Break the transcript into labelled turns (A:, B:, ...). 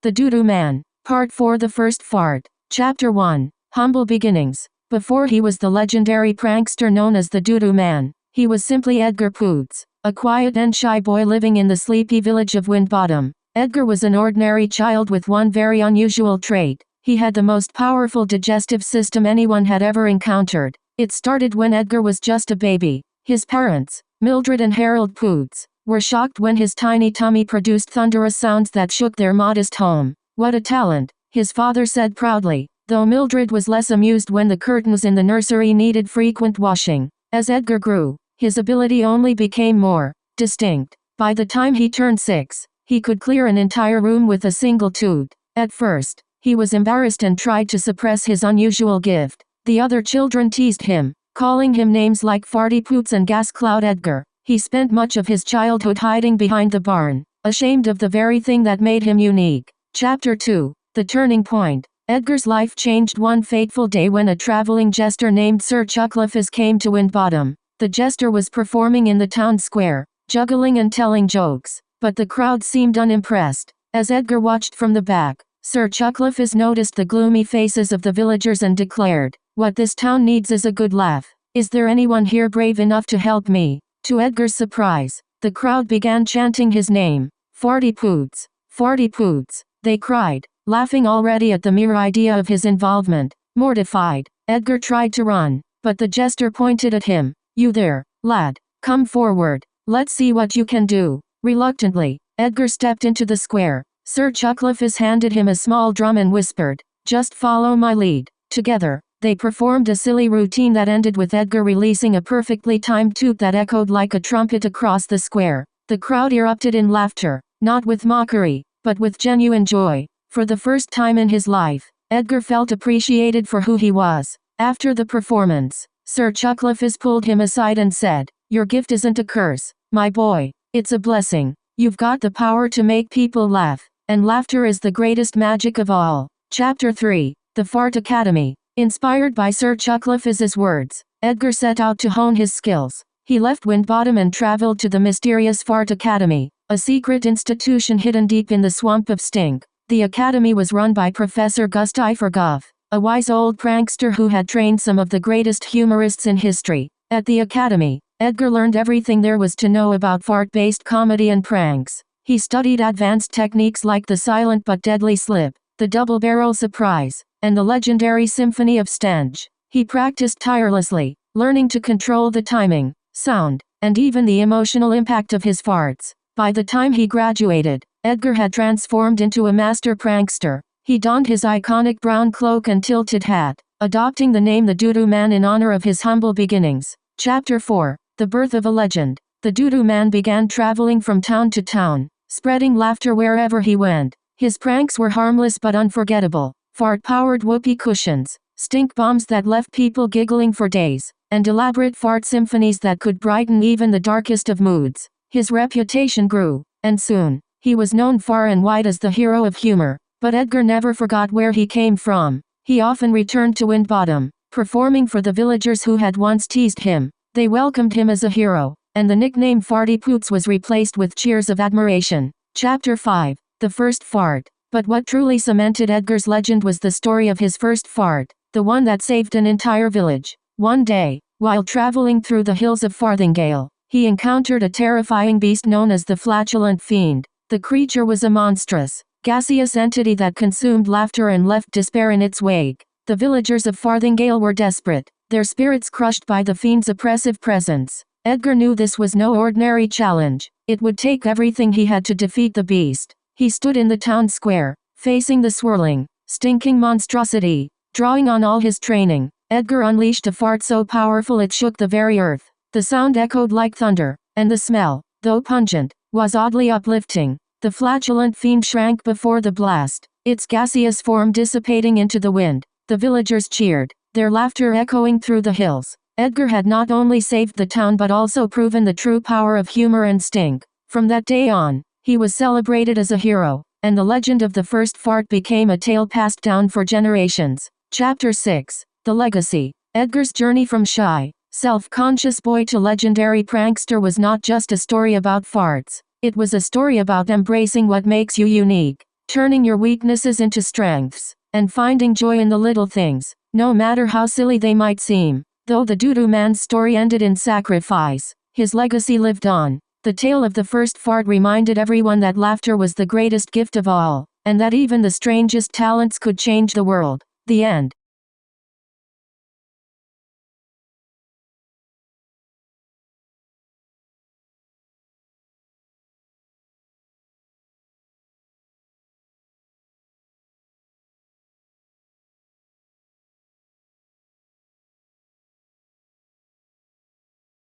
A: The Doo-Doo Man. Part 4. The First Fart. Chapter 1. Humble Beginnings. Before he was the legendary prankster known as the Doo-Doo Man, he was simply Edgar Poots, a quiet and shy boy living in the sleepy village of Windbottom. Edgar was an ordinary child with one very unusual trait. He had the most powerful digestive system anyone had ever encountered. It started when Edgar was just a baby. His parents, Mildred and Harold Poots, were shocked when his tiny tummy produced thunderous sounds that shook their modest home. "What a talent," his father said proudly, though Mildred was less amused when the curtains in the nursery needed frequent washing. As Edgar grew, his ability only became more distinct. By the time he turned 6, he could clear an entire room with a single toot. At first, he was embarrassed and tried to suppress his unusual gift. The other children teased him, calling him names like Farty Poots and Gas Cloud Edgar. He spent much of his childhood hiding behind the barn, ashamed of the very thing that made him unique. Chapter 2. The Turning Point. Edgar's life changed one fateful day when a traveling jester named Sir Chuckleface came to Windbottom. The jester was performing in the town square, juggling and telling jokes, but the crowd seemed unimpressed. As Edgar watched from the back, Sir Chuckleface noticed the gloomy faces of the villagers and declared, "What this town needs is a good laugh. Is there anyone here brave enough to help me?" To Edgar's surprise, the crowd began chanting his name. "Farty Poots! Farty Poots!" they cried, laughing already at the mere idea of his involvement. Mortified, Edgar tried to run, but the jester pointed at him. "You there, lad, come forward. Let's see what you can do." Reluctantly, Edgar stepped into the square. Sir Chuckleface handed him a small drum and whispered, "Just follow my lead." Together, they performed a silly routine that ended with Edgar releasing a perfectly timed toot that echoed like a trumpet across the square. The crowd erupted in laughter, not with mockery, but with genuine joy. For the first time in his life, Edgar felt appreciated for who he was. After the performance, Sir Chuckleface pulled him aside and said, "Your gift isn't a curse, my boy. It's a blessing. You've got the power to make people laugh, and laughter is the greatest magic of all." Chapter 3. The Fart Academy. Inspired by Sir Chuckleface's words, Edgar set out to hone his skills. He left Windbottom and traveled to the mysterious Fart Academy, a secret institution hidden deep in the swamp of stink. The academy was run by Professor Gusti Forgoff, a wise old prankster who had trained some of the greatest humorists in history. At the academy, Edgar learned everything there was to know about fart-based comedy and pranks. He studied advanced techniques like the silent but deadly slip, the double-barrel surprise, and the legendary Symphony of Stench. He practiced tirelessly, learning to control the timing, sound, and even the emotional impact of his farts. By the time he graduated, Edgar had transformed into a master prankster. He donned his iconic brown cloak and tilted hat, adopting the name the Doo-Doo Man in honor of his humble beginnings. Chapter 4. The Birth of a Legend. The Doo-Doo Man began traveling from town to town, spreading laughter wherever he went. His pranks were harmless but unforgettable. Fart-powered whoopee cushions, stink bombs that left people giggling for days, and elaborate fart symphonies that could brighten even the darkest of moods. His reputation grew, and soon, he was known far and wide as the hero of humor. But Edgar never forgot where he came from. He often returned to Windbottom, performing for the villagers who had once teased him. They welcomed him as a hero, and the nickname Farty Poots was replaced with cheers of admiration. Chapter 5. The First Fart. But what truly cemented Edgar's legend was the story of his first fart, the one that saved an entire village. One day, while traveling through the hills of Farthingale, he encountered a terrifying beast known as the Flatulent Fiend. The creature was a monstrous, gaseous entity that consumed laughter and left despair in its wake. The villagers of Farthingale were desperate, their spirits crushed by the fiend's oppressive presence. Edgar knew this was no ordinary challenge. It would take everything he had to defeat the beast. He stood in the town square, facing the swirling, stinking monstrosity. Drawing on all his training, Edgar unleashed a fart so powerful it shook the very earth. The sound echoed like thunder, and the smell, though pungent, was oddly uplifting. The flatulent fiend shrank before the blast, its gaseous form dissipating into the wind. The villagers cheered, their laughter echoing through the hills. Edgar had not only saved the town but also proven the true power of humor and stink. From that day on, he was celebrated as a hero, and the legend of the first fart became a tale passed down for generations. Chapter 6. The Legacy. Edgar's journey from shy, self-conscious boy to legendary prankster was not just a story about farts. It was a story about embracing what makes you unique. turning your weaknesses into strengths, and finding joy in the little things, no matter how silly they might seem. Though the Doodoo Man's story ended in sacrifice, his legacy lived on. The tale of the first fart reminded everyone that laughter was the greatest gift of all, and that even the strangest talents could change the world. The end.